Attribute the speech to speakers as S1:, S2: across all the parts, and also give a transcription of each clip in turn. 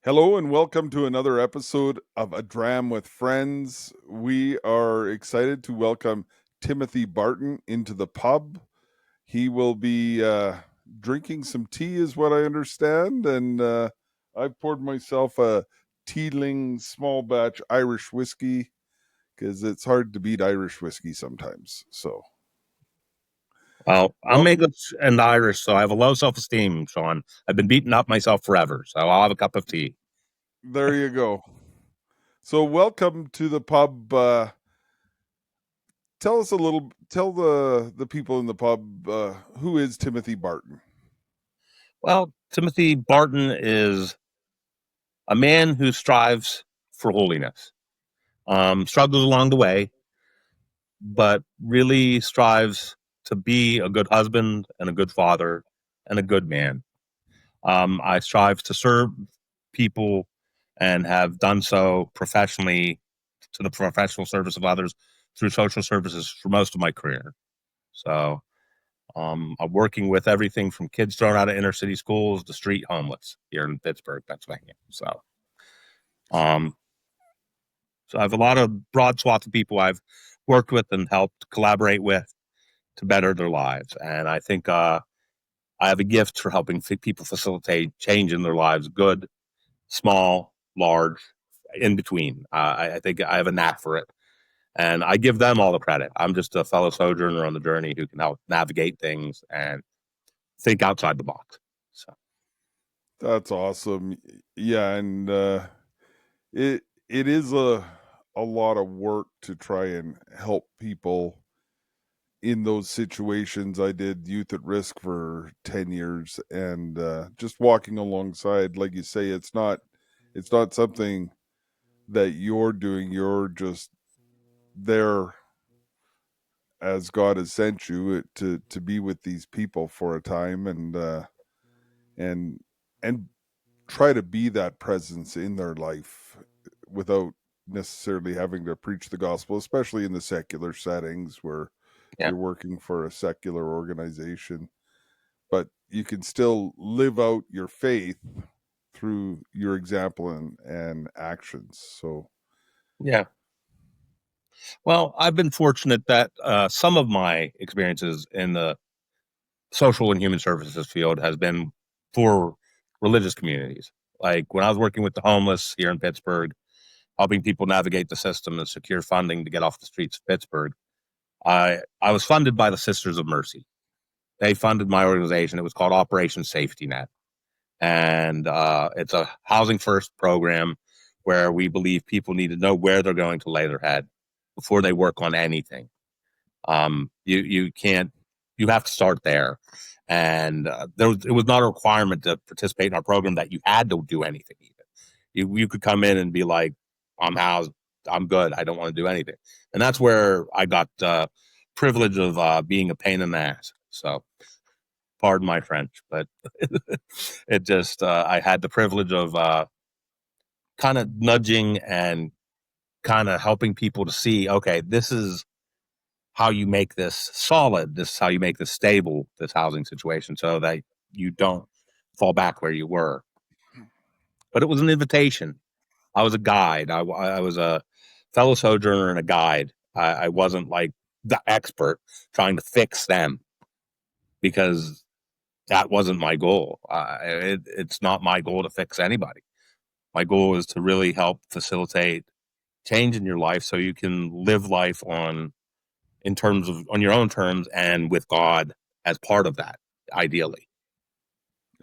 S1: Hello and welcome to another episode of A Dram with Friends. We are excited to welcome Timothy Barton into the pub. He will be drinking some tea, is what I understand, and I've poured myself a Teeling small batch Irish whiskey because it's hard to beat Irish whiskey sometimes. So,
S2: Well, I'm
S1: well,
S2: English and Irish, so I have a low self-esteem, Sean. I've been beating up myself forever, so I'll have a cup of tea.
S1: there you go. So, welcome to the pub. Tell us a little. Tell the people in the pub who is Timothy Barton.
S2: Well, Timothy Barton is a man who strives for holiness, struggles along the way, but really strives to be a good husband and a good father and a good man. I strive to serve people and have done so professionally to the professional service of others through social services for most of my career. So I'm working with everything from kids thrown out of inner city schools to street homeless here in Pittsburgh, Pennsylvania. Um, so I have a lot of broad swath of people I've worked with and helped collaborate with to better their lives. And I think I have a gift for helping people facilitate change in their lives, good, small, large, in between. I think I have a knack for it. And I give them all the credit. I'm just a fellow sojourner on the journey who can help navigate things and think outside the box. So,
S1: That's awesome. Yeah, and it is a lot of work to try and help people in those situations. I did youth at risk for 10 years, and just walking alongside, like you say, it's not something that you're doing. You're just there as God has sent you to be with these people for a time, and and try to be that presence in their life without necessarily having to preach the gospel, especially in the secular settings where
S2: yeah.
S1: you're working for a secular organization, but you can still live out your faith through your example and actions. So,
S2: Yeah. Well, I've been fortunate that some of my experiences in the social and human services field has been for religious communities. Like when I was working with the homeless here in Pittsburgh, helping people navigate the system and secure funding to get off the streets of Pittsburgh, I was funded by the Sisters of Mercy. They funded my organization. It was called Operation Safety Net. And it's a housing first program where we believe people need to know where they're going to lay their head before they work on anything. You can't, you have to start there. And it was not a requirement to participate in our program that you had to do anything. Even you could come in and be like, I'm housed, I'm good, I don't want to do anything. And that's where I got privilege of being a pain in the ass. So pardon my French, but it just I had the privilege of kind of nudging and kind of helping people to see, okay, this is how you make this solid. This is how you make this stable, this housing situation, so that you don't fall back where you were. But it was an invitation. I was a guide. I was a fellow sojourner and a guide. I wasn't like the expert trying to fix them because that wasn't my goal. It's not my goal to fix anybody. My goal is to really help facilitate change in your life so you can live life on your own terms and with God as part of that, ideally.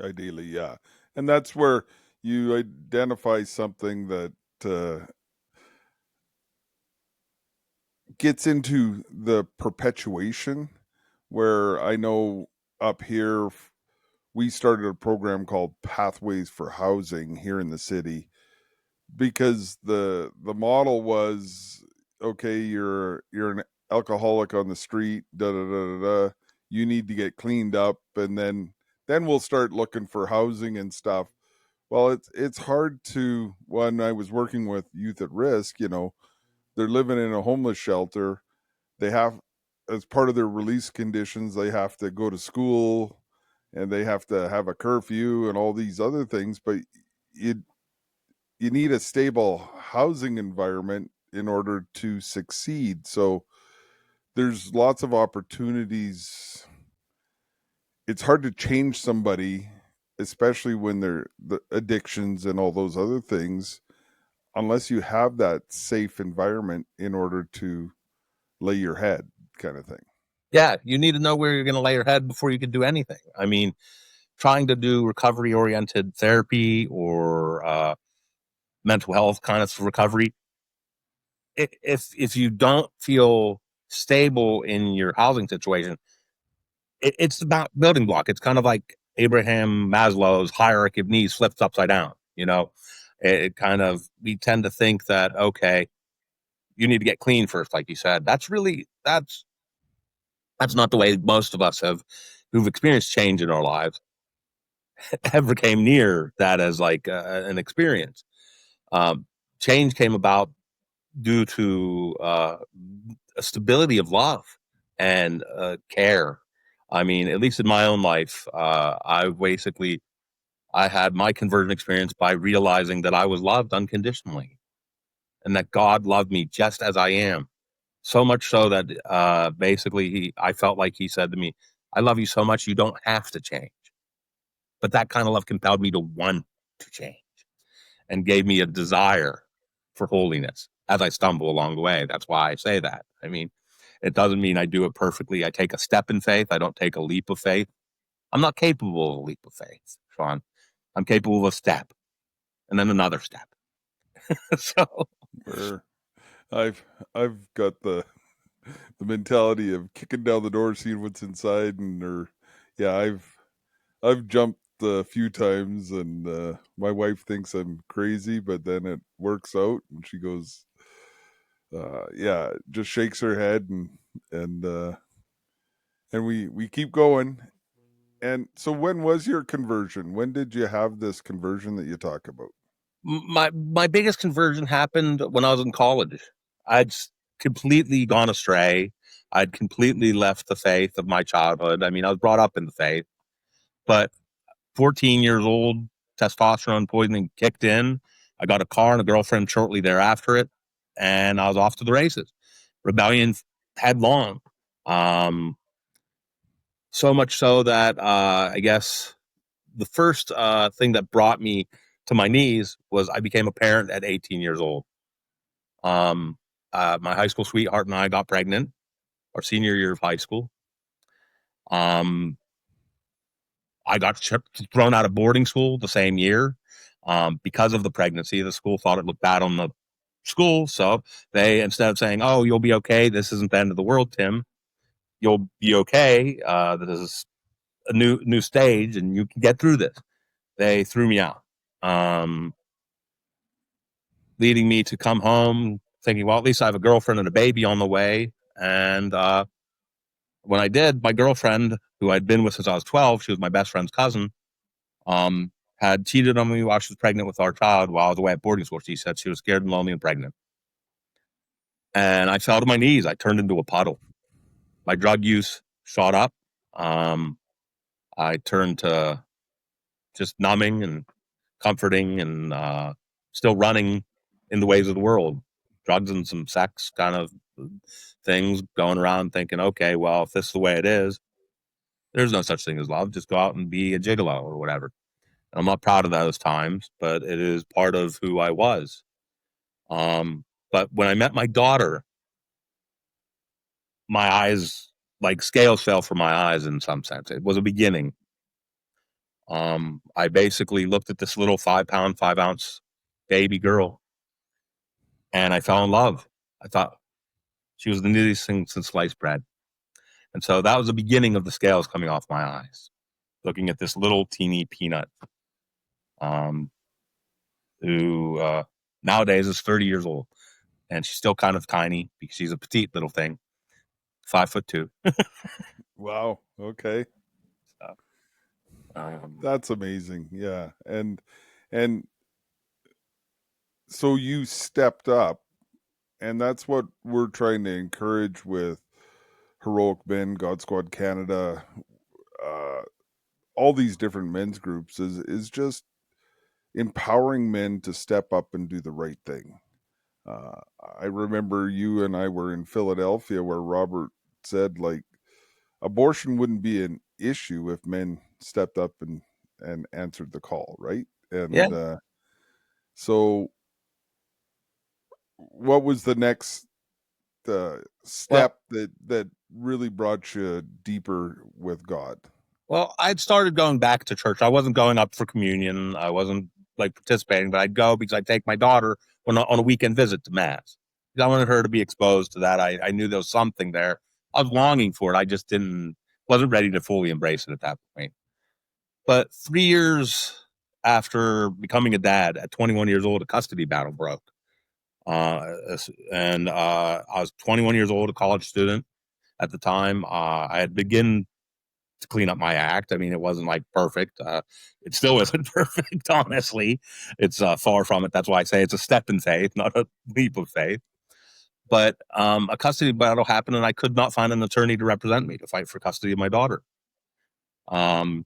S1: ideally, yeah. And that's where you identify something that gets into the perpetuation, where I know up here we started a program called Pathways for Housing here in the city because the model was, okay, you're an alcoholic on the street, da da da da da, you need to get cleaned up, and then we'll start looking for housing and stuff. Well, it's hard to, when I was working with youth at risk, they're living in a homeless shelter. They have, as part of their release conditions, they have to go to school and they have to have a curfew and all these other things. But it you need a stable housing environment in order to succeed. So there's lots of opportunities. It's hard to change somebody, especially when they're the addictions and all those other things, unless you have that safe environment in order to lay your head, kind of thing.
S2: Yeah, you need to know where you're going to lay your head before you can do anything. I mean, trying to do recovery oriented therapy or mental health kind of recovery, if you don't feel stable in your housing situation, it's about building block. It's kind of like Abraham Maslow's hierarchy of needs flipped upside down. It kind of, we tend to think that, okay, you need to get clean first, like you said. That's not the way most of us who've experienced change in our lives ever came near that as like an experience. Um, Change came about due to a stability of love and care. I mean, at least in my own life, I had my conversion experience by realizing that I was loved unconditionally and that God loved me just as I am. So much so that basically I felt like he said to me, "I love you so much you don't have to change." But that kind of love compelled me to want to change and gave me a desire for holiness as I stumble along the way. That's why I say that. I mean, it doesn't mean I do it perfectly. I take a step in faith. I don't take a leap of faith. I'm not capable of a leap of faith, Sean. I'm capable of a step and then another step. So,
S1: Where I've I've got the mentality of kicking down the door, seeing what's inside, and or yeah, I've jumped a few times, and my wife thinks I'm crazy, but then it works out, and she goes, yeah, just shakes her head, and and we keep going. And so, when was your conversion? When did you have this conversion that you talk about?
S2: my biggest conversion happened when I was in college. I'd completely gone astray. I'd completely left the faith of my childhood. I mean, I was brought up in the faith, but 14 years old, testosterone poisoning kicked in. I got a car and a girlfriend shortly thereafter it, and I was off to the races. Rebellion headlong. Um, so much so that I guess the first thing that brought me to my knees was I became a parent at 18 years old. Um, my high school sweetheart and I got pregnant our senior year of high school. Um, I got thrown out of boarding school the same year because of the pregnancy. The school thought it looked bad on the school, so they, instead of saying, "Oh, you'll be okay. This isn't the end of the world, Tim. You'll be okay. This is a new stage, and you can get through this." They threw me out, um, leading me to come home thinking, "Well, at least I have a girlfriend and a baby on the way." And when I did, my girlfriend, who I'd been with since I was 12, she was my best friend's cousin, had cheated on me while she was pregnant with our child while I was away at boarding school. She said she was scared and lonely and pregnant. And I fell to my knees. I turned into a puddle. My drug use shot up. Um, I turned to just numbing and comforting and still running in the ways of the world. Drugs and some sex kind of things, going around thinking, okay, well, if this is the way it is, there's no such thing as love. Just go out and be a gigolo or whatever. And I'm not proud of those times, but it is part of who I was. But when I met my daughter, my eyes, like scales fell from my eyes in some sense. It was a beginning. I basically looked at this little 5 pound, 5 ounce baby girl and I fell in love. I thought she was the neatest thing since sliced bread. And so that was the beginning of the scales coming off my eyes, looking at this little teeny peanut um, who nowadays is 30 years old. And she's still kind of tiny because she's a petite little thing, 5'2".
S1: Wow. Okay.
S2: So, um,
S1: That's amazing. Yeah. And so you stepped up, and that's what we're trying to encourage with Heroic Men, God Squad Canada, uh all these different men's groups is just empowering men to step up and do the right thing. Uh, I remember you and I were in Philadelphia where Robert said, like, abortion wouldn't be an issue if men stepped up and answered the call, right?
S2: Yeah.
S1: And so, what was the next
S2: Well,
S1: step that really brought you deeper with God?
S2: well, I'd started going back to church. I wasn't going up for communion. I wasn't like participating, but I'd go because I'd take my daughter on a weekend visit to mass. I wanted her to be exposed to that. I knew there was something there. I was longing for it. I just wasn't ready to fully embrace it at that point. But 3 years after becoming a dad, at 21 years old, a custody battle broke. And I was 21 years old, a college student at the time. I had begun to clean up my act. I mean, it wasn't like perfect. It still isn't perfect, honestly. It's far from it. That's why I say it's a step in faith, not a leap of faith. But a custody battle happened, and I could not find an attorney to represent me to fight for custody of my daughter. In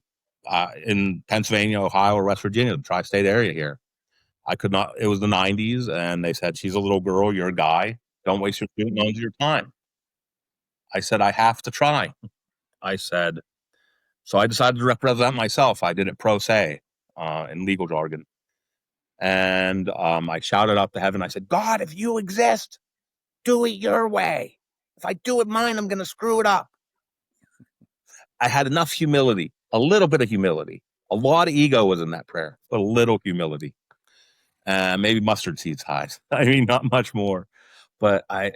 S2: Pennsylvania, Ohio, or West Virginia, the tri-state area here. I could not. It was the 90s, and they said, she's a little girl, you're a guy. Don't waste your student loans, your time. I said, I have to try. I said, so I decided to represent myself. I did it pro se in legal jargon. And I shouted up to heaven. I said, God, if you exist, do it your way. If I do it mine, I'm going to screw it up. I had enough humility, a little bit of humility. A lot of ego was in that prayer, but a little humility. Maybe mustard seed size. I mean, not much more. But I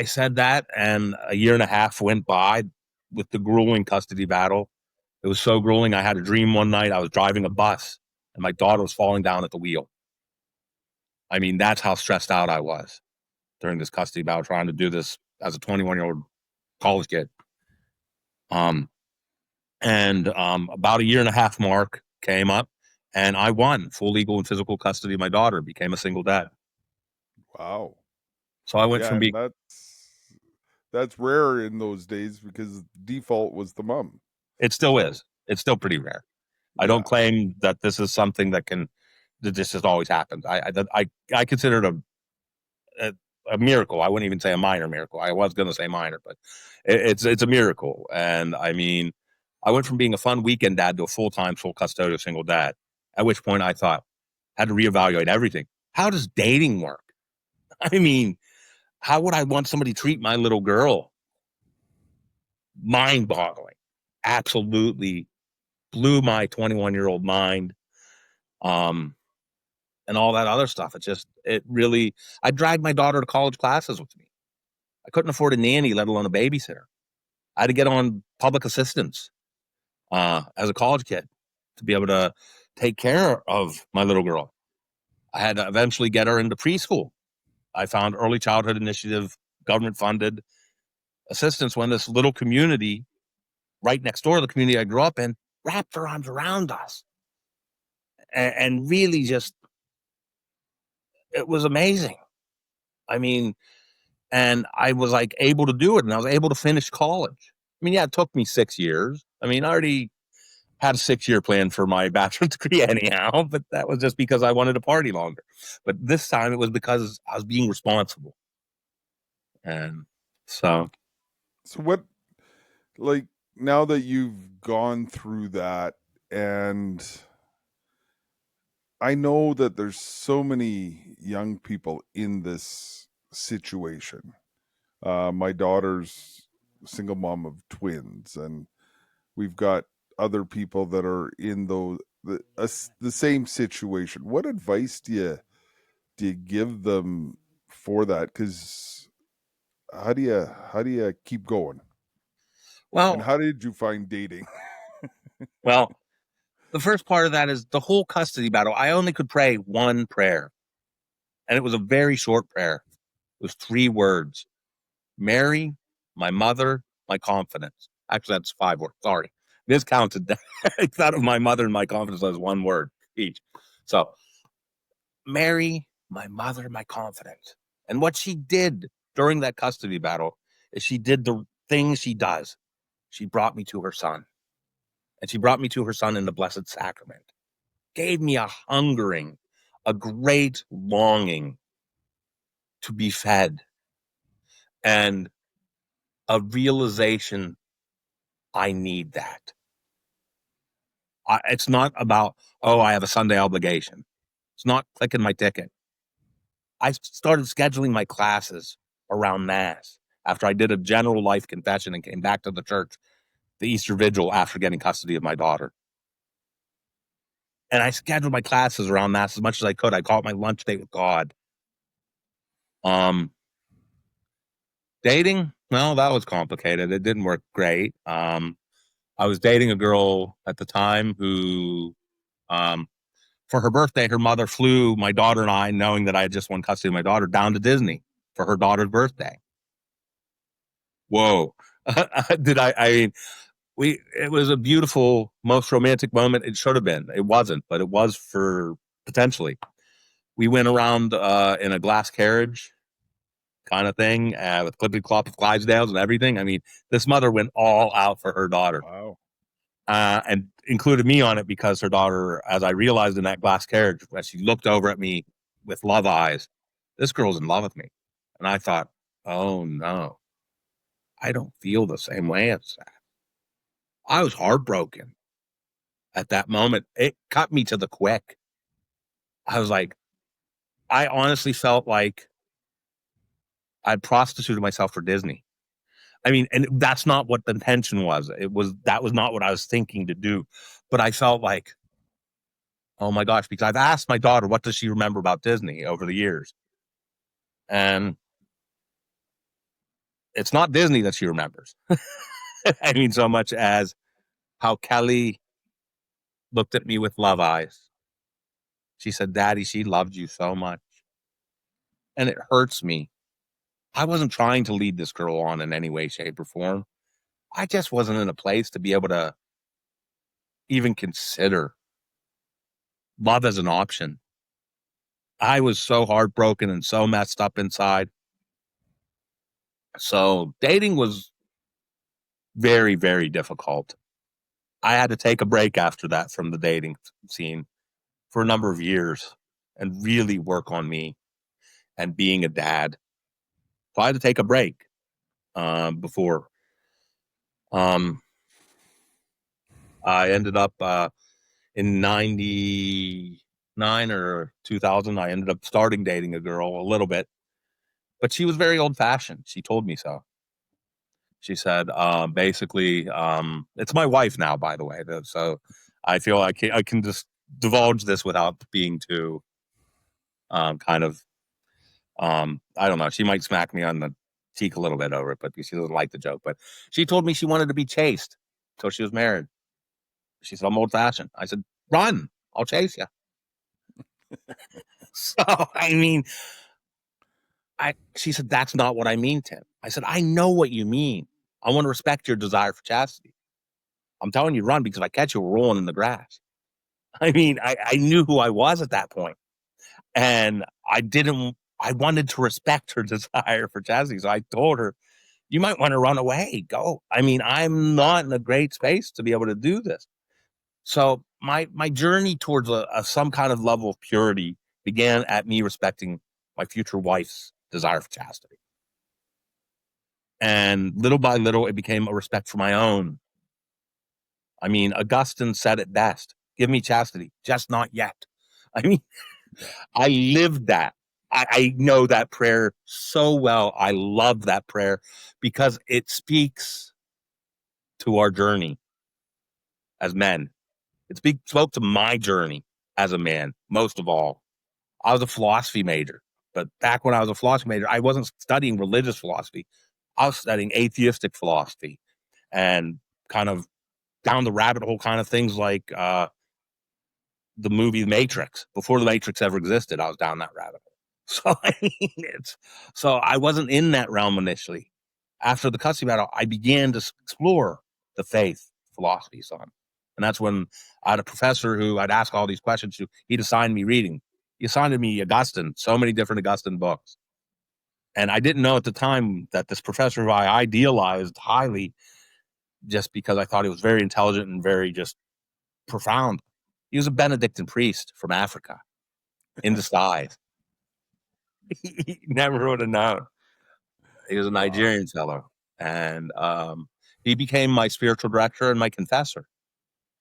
S2: said that, and a year and a half went by with the grueling custody battle. It was so grueling. I had a dream one night. I was driving a bus, and my daughter was falling down at the wheel. I mean, that's how stressed out I was during this custody battle, trying to do this as a 21-year-old college kid. About a year and a half mark came up, and I won full legal and physical custody of my daughter, became a single dad.
S1: Wow.
S2: So I went
S1: Yeah,
S2: from
S1: and
S2: being,
S1: that's rare in those days because default was the mom.
S2: it still
S1: So
S2: is. It's still pretty rare. I don't
S1: yeah.
S2: claim that this is something that this has always happened. I consider it a miracle. I wouldn't even say a minor miracle. I was going to say minor, but it's a miracle. And I mean, I went from being a fun weekend dad to a full-time, full custodial single dad. At which point I thought, had to reevaluate everything. How does dating work? I mean, how would I want somebody to treat my little girl? Mind-boggling. Absolutely blew my 21-year-old mind. And all that other stuff. It really, I dragged my daughter to college classes with me. I couldn't afford a nanny, let alone a babysitter. I had to get on public assistance as a college kid to be able to take care of my little girl. I had to eventually get her into preschool. I found early childhood initiative, government funded assistance when this little community right next door to the community I grew up in wrapped their arms around us. And really just, it was amazing. I mean, and I was like able to do it, and I was able to finish college. I mean, yeah, it took me 6 years. I mean, I already had a 6-year plan for my bachelor's degree anyhow, but that was just because I wanted to party longer. But this time it was because I was being responsible. And so,
S1: So what, like, now that you've gone through that, and I know that there's so many young people in this situation. My daughter's a single mom of twins, and we've got other people that are in the same situation. What advice do you give them for that? Because how do you keep going? And
S2: well,
S1: how did you find dating?
S2: well, the first part of that is the whole custody battle. I only could pray one prayer, and it was a very short prayer. It was 3 words: Mary, my mother, my confidence. Actually, that's 5 words. Sorry. Miscounted. I thought of my mother and my confidence as 1 word each. So, Mary, my mother, my confidence. And what she did during that custody battle is she did the thing she does. She brought me to her son. And she brought me to her son in the Blessed Sacrament. gave me a hungering, a great longing to be fed, and a realization I need that. It's not about, oh, I have a Sunday obligation. It's not clicking my ticket. I started scheduling my classes around Mass after I did a general life confession and came back to the church, the Easter Vigil, after getting custody of my daughter. And I scheduled my classes around Mass as much as I could. I call it my lunch date with God. Um, Dating, well, that was complicated. It didn't work great. I was dating a girl at the time who, for her birthday, her mother flew my daughter and I, knowing that I had just won custody of my daughter, down to Disney for her daughter's birthday. Whoa. I mean, it was a beautiful, most romantic moment. It should have been. It wasn't, but it was for potentially. We went around in a glass carriage kind of thing with clippy clop of Clydesdales and everything. I mean, this mother went all out for her daughter.
S1: Wow.
S2: And included me on it because her daughter, as I realized in that glass carriage, as she looked over at me with love eyes, this girl's in love with me. And I thought, oh no, I don't feel the same way as that. I was heartbroken at that moment. It cut me to the quick. I was like, I honestly felt like I'd prostituted myself for Disney. I mean, and that's not what the intention was. That was not what I was thinking to do. But I felt like, oh my gosh, because I've asked my daughter, what does she remember about Disney over the years? And it's not Disney that she remembers. I mean, so much as how Kelly looked at me with love eyes. She said, Daddy, she loved you so much. And it hurts me. I wasn't trying to lead this girl on in any way, shape, or form. I just wasn't in a place to be able to even consider love as an option. I was so heartbroken and so messed up inside. So dating was very, very difficult. I had to take a break after that from the dating scene for a number of years and really work on me and being a dad. So I had to take a break before I ended up in 99 or 2000. I ended up starting dating a girl a little bit, but she was very old fashioned. She told me so. She said, basically, it's my wife now, by the way. So I feel I can just divulge this without being too kind of, I don't know. She might smack me on the cheek a little bit over it, but she doesn't like the joke. But she told me she wanted to be chased until she was married. She said, I'm old fashioned. I said, run, I'll chase you. So, I mean, she said, that's not what I mean, Tim. I said, I know what you mean. I want to respect your desire for chastity. I'm telling you, run, because if I catch you, we're rolling in the grass. I mean, I knew who I was at that point, and I wanted to respect her desire for chastity. So I told her, you might want to run away. Go. I mean, I'm not in a great space to be able to do this. So my journey towards some kind of level of purity began at me respecting my future wife's desire for chastity. And little by little, it became a respect for my own. I mean, Augustine said it best: give me chastity, just not yet. I mean, I lived that. I know that prayer so well. I love that prayer because it speaks to our journey as men. It spoke to my journey as a man, most of all. I was a philosophy major, but back when I was a philosophy major, I wasn't studying religious philosophy. I was studying atheistic philosophy and kind of down the rabbit hole kind of things like the movie Matrix. Before the Matrix ever existed, I was down that rabbit hole. So I mean, so I wasn't in that realm initially. After the custody battle, I began to explore the faith philosophy on. And that's when I had a professor who I'd ask all these questions to. He'd assign me reading. He assigned me Augustine, so many different Augustine books. And I didn't know at the time that this professor who I idealized highly, just because I thought he was very intelligent and very just profound, He was a Benedictine priest from Africa in disguise. He never would have known. He was a
S1: Wow.
S2: Nigerian fellow, and he became my spiritual director and my confessor.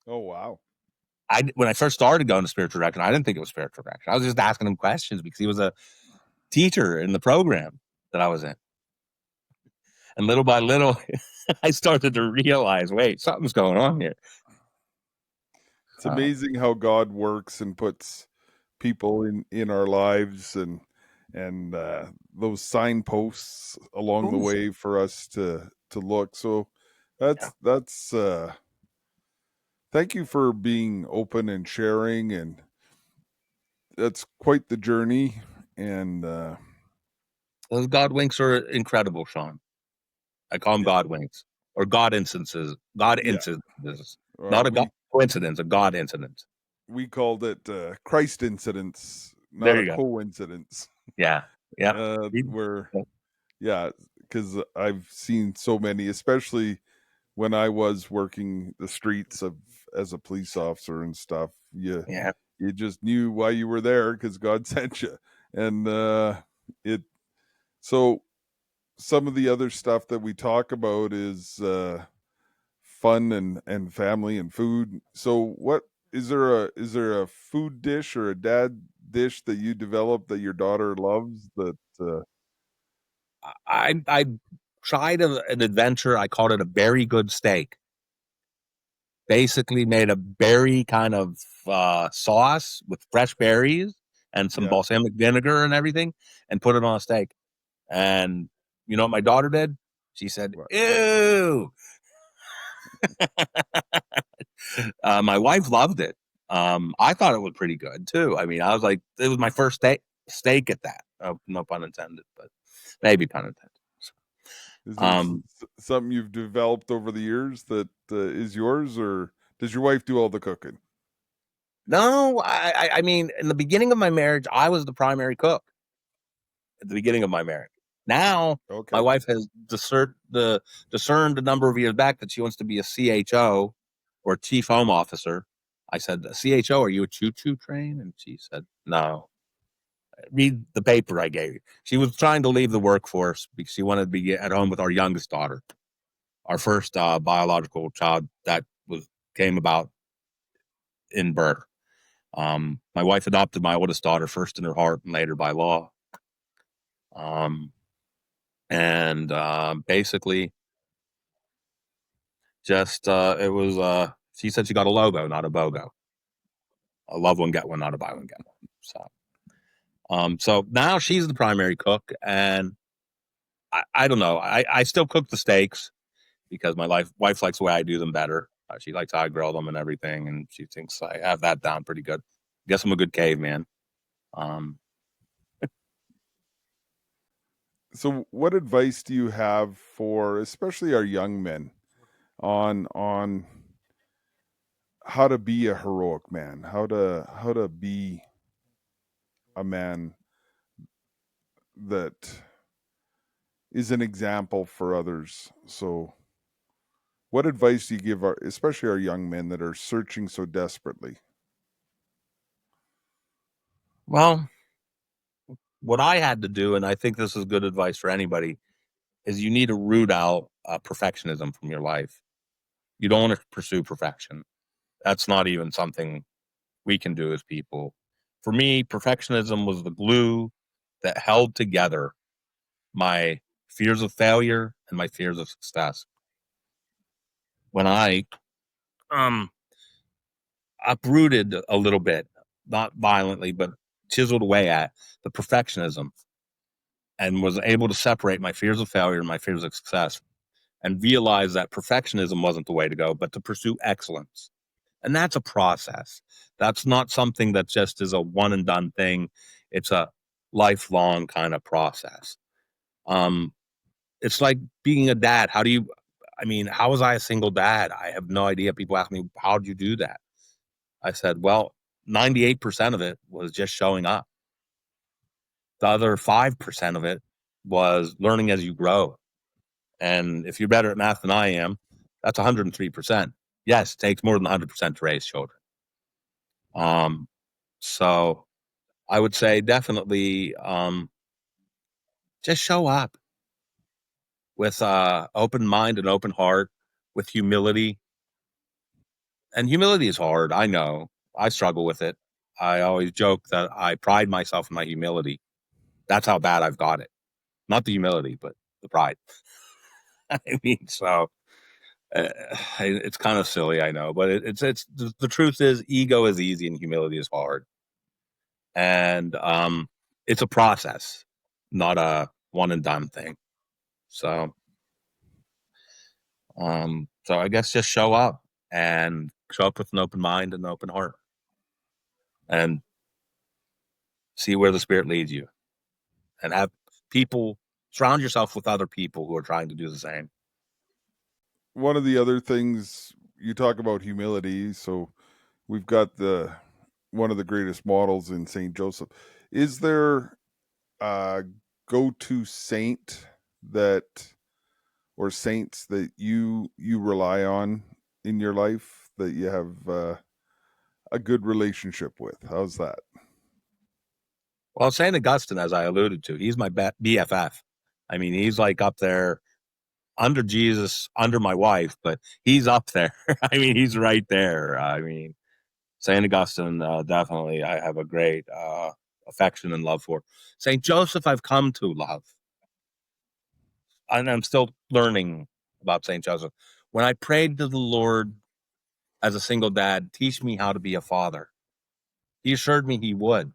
S1: Oh, wow.
S2: When I first started going to spiritual direction, I didn't think it was spiritual direction. I was just asking him questions because he was a teacher in the program that I was in. And little by little, I started to realize, wait, something's going on here.
S1: It's amazing how God works and puts people in our lives, and those signposts along the
S2: Oh,
S1: way for us to look. So
S2: yeah.
S1: that's thank you for being open and sharing, and that's quite the journey. And
S2: Those God winks are incredible, Sean. I call them
S1: yeah,
S2: God winks or God instances. God
S1: yeah.
S2: instances, not a God
S1: We
S2: coincidence, a God incident.
S1: called it Christ incidents, not
S2: There
S1: a
S2: you go.
S1: coincidence.
S2: Yeah. Yeah.
S1: Where yeah, because I've seen so many, especially when I was working the streets of as a police officer and stuff.
S2: Yeah.
S1: You just knew why you were there because God sent you, and it. So some of the other stuff that we talk about is fun and family and food. So what is there a food dish or a dad dish that you developed that your daughter loves that
S2: I tried an adventure. I called it a very good steak. Basically, made a berry kind of sauce with fresh berries and some
S1: yeah,
S2: balsamic vinegar and everything, and put it on a steak. And you know what my daughter did? She said,
S1: what
S2: "Ew." My wife loved it. I thought it was pretty good too. I mean, I was like, it was my first steak at that. Oh, no pun intended, but maybe pun intended.
S1: is there
S2: Um,
S1: something you've developed over the years that is yours, or does your wife do all the cooking?
S2: no, I mean, in the beginning of my marriage, I was the primary cook. At the beginning of my marriage, now my
S1: Okay.
S2: wife has discerned a number of years back that she wants to be a CHO or chief home officer. I said, CHO, are you a choo-choo train? And she said, no. Read the paper I gave you. She was trying to leave the workforce because she wanted to be at home with our youngest daughter, our first biological child that was came about in birth. My wife adopted my oldest daughter first in her heart and later by law. Um, and basically, just it was. She said she got a Lobo, not a BOGO. A love one, get one, not a buy one, get one. So now she's the primary cook, and I don't know. I still cook the steaks because my wife likes the way I do them better. She likes how I grill them and everything, and she thinks I have that down pretty good. Guess I'm a good caveman. Um,
S1: So what advice do you have for especially our young men on how to be a heroic man, how to be a man that is an example for others? So what advice do you give our especially our young men that are searching so desperately?
S2: well, what I had to do, and I think this is good advice for anybody, is you need to root out perfectionism from your life. You don't want to pursue perfection. That's not even something we can do as people. For me, perfectionism was the glue that held together my fears of failure and my fears of success. When I um uprooted a little bit, not violently, but chiseled away at the perfectionism and was able to separate my fears of failure and my fears of success and realize that perfectionism wasn't the way to go, but to pursue excellence. And that's a process. That's not something that just is a one and done thing. It's a lifelong kind of process. Um, it's like being a dad. I mean, how was I a single dad? I have no idea. People ask me, how did you do that? I said, well, 98% of it was just showing up. The other 5% of it was learning as you grow. And if you're better at math than I am, that's 103%. Yes, it takes more than 100% to raise children. Um, so I would say definitely just show up with open mind and open heart, with humility. And humility is hard. I know. I struggle with it. I always joke that I pride myself in my humility. That's how bad I've got it. Not the humility, but the pride. I mean, so uh, it's kind of silly, I know, but it's the truth is ego is easy and humility is hard, and it's a process, not a one and done thing. So, so I guess just show up with an open mind and an open heart, and see where the spirit leads you, and have people surround yourself with other people who are trying to do the same.
S1: One of the other things you talk about humility, so we've got the one of the greatest models in Saint Joseph. Is there a go-to saint that or saints that you rely on in your life that you have a good relationship with? How's that?
S2: Well, St. Augustine, as I alluded to, he's my BFF. I mean, he's like up there under Jesus, under my wife, but he's up there. I mean, he's right there. I mean, St. Augustine, definitely, I have a great affection and love for. St. Joseph, I've come to love, and I'm still learning about St. Joseph. When I prayed to the Lord as a single dad, teach me how to be a father, he assured me he would.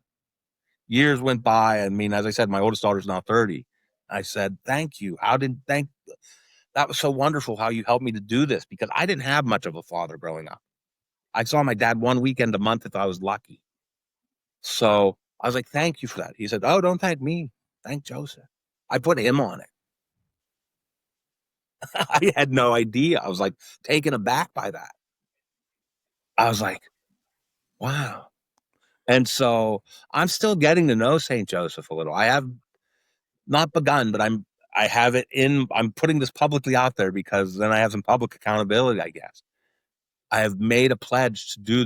S2: Years went by. I mean, as I said, my oldest daughter's now 30. I said, thank you. That was so wonderful how you helped me to do this, because I didn't have much of a father growing up. I saw my dad one weekend a month if I was lucky. So I was like, thank you for that. He said, oh, don't thank me. Thank Joseph. I put him on it. I had no idea. I was like taken aback by that. I was like, wow. And so I'm still getting to know St. Joseph a little. I have not begun, but I have it in. I'm putting this publicly out there because then I have some public accountability, I guess. I have made a pledge to do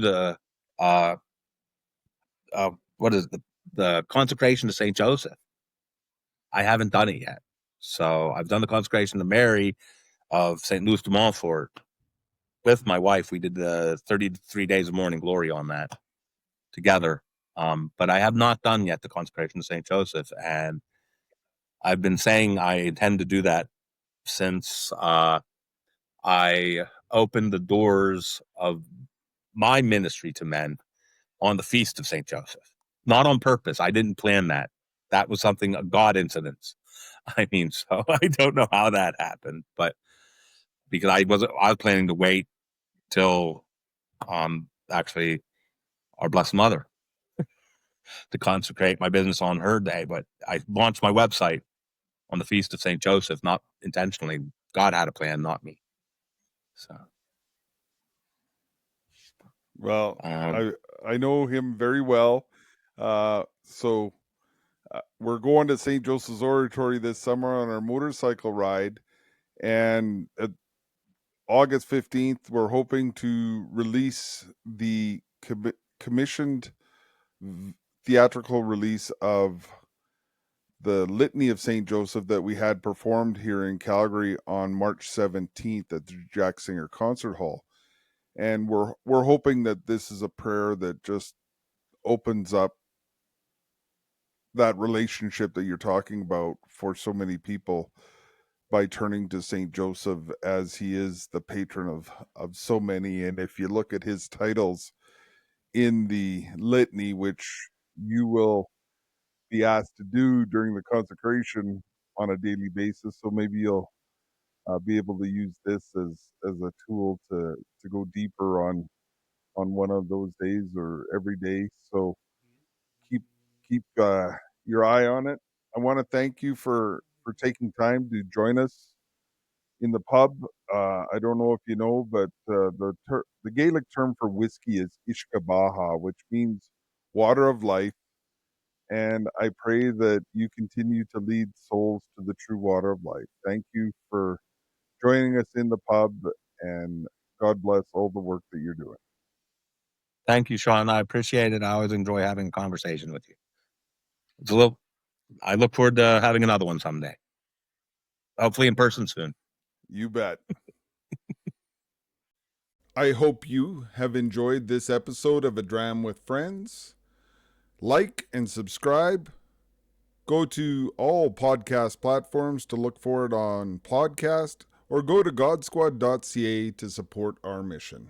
S2: uh, what is the consecration to Saint Joseph. I haven't done it yet, so I've done the consecration to Mary of Saint Louis de Montfort with my wife. We did the 33 days of morning glory on that together. But I have not done yet the consecration to Saint Joseph, and I've been saying I intend to do that since I opened the doors of my ministry to men on the feast of St. Joseph. Not on purpose. I didn't plan that. That was something, a God incident. I mean, so I don't know how that happened, but because I was planning to wait till actually our Blessed Mother to consecrate my business on her day. But I launched my website on the feast of St. Joseph, not intentionally. God had a plan, not me. So,
S1: Well,
S2: um,
S1: I know him very well. So we're going to St. Joseph's Oratory this summer on our motorcycle ride, and August 15th, we're hoping to release the commissioned theatrical release of the Litany of St. Joseph that we had performed here in Calgary on March 17th at the Jack Singer Concert Hall. And we're hoping that this is a prayer that just opens up that relationship that you're talking about for so many people by turning to Saint Joseph, as he is the patron of so many. And if you look at his titles in the litany, which you will be asked to do during the consecration on a daily basis, so maybe you'll be able to use this as a tool to go deeper on one of those days or every day. So keep keep your eye on it. I want to thank you for taking time to join us in the pub. I don't know if you know, but the Gaelic term for whiskey is Ishkabaha, which means water of life. And I pray that you continue to lead souls to the true water of life. Thank you for joining us in the pub, and God bless all the work that you're doing.
S2: Thank you, Sean. I appreciate it. I always enjoy having a conversation with you. It's a little. I look forward to having another one someday. Hopefully in person soon.
S1: You bet. I hope you have enjoyed this episode of A Dram with Friends. Like and subscribe. Go to all podcast platforms to look for it on podcast, or go to godsquad.ca to support our mission.